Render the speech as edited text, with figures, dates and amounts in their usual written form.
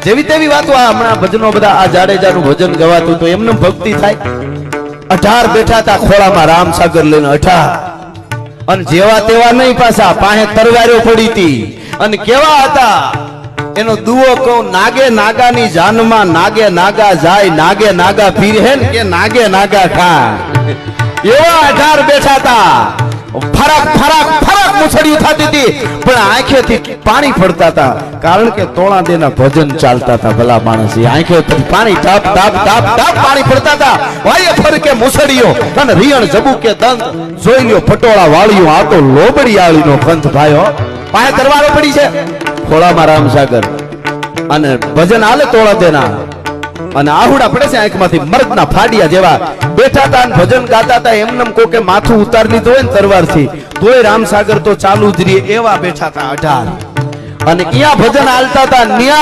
જેવી તેવી વાતો આ હમણાં ભજનો બધા આ જાડેજાનું ભજન ગવાતું તો એમને ભક્તિ થાય 18 બેઠા હતા ખોળામાં રામસાગર લઈને 18 અને જેવા તેવા નહીં પાછા પાસે તરવારો પડી હતી અને કેવા હતા એનો દુઓ કહું નાગે નાગાની જાનમાં નાગે નાગા જાય નાગે નાગા પીર હે ને કે નાગે નાગા ખા એવા 18 બેઠા હતા ફરક ફરક ફરક મુછડિયું થતી હતી પણ આંખેથી પાણી પડતા હતા કારણ કે તોળા દેના ભજન ચાલતા હતા ભલા માણસ આંખેથી પાણી ટાપ ટાપ ટાપ ટાપ પાણી પડતા હતા વાયે ફરકે મુછડિયો અને રિયણ જબુ કે દંત જોઈ લ્યો ફટોળા વાળ્યો આ તો લોબડી આળીનો પંથ ભાઈઓ પાસે દરવાજો પડી છે ખોળામાં રામસાગર અને ભજન હાલે તોળા દેના અને આહુડા પડે છે આંખમાંથી મર્દના ફાડિયા જેવા બેઠા હતા અને ભજન ગાતા હતા એમને કોકે માથું ઉતાર લીધું હોય ને તરવારથી તોય રામસાગર તો ચાલુ જ રહે એવા બેઠા હતા 18 અને અહીંયા ભજન હાલતા હતા ન્યા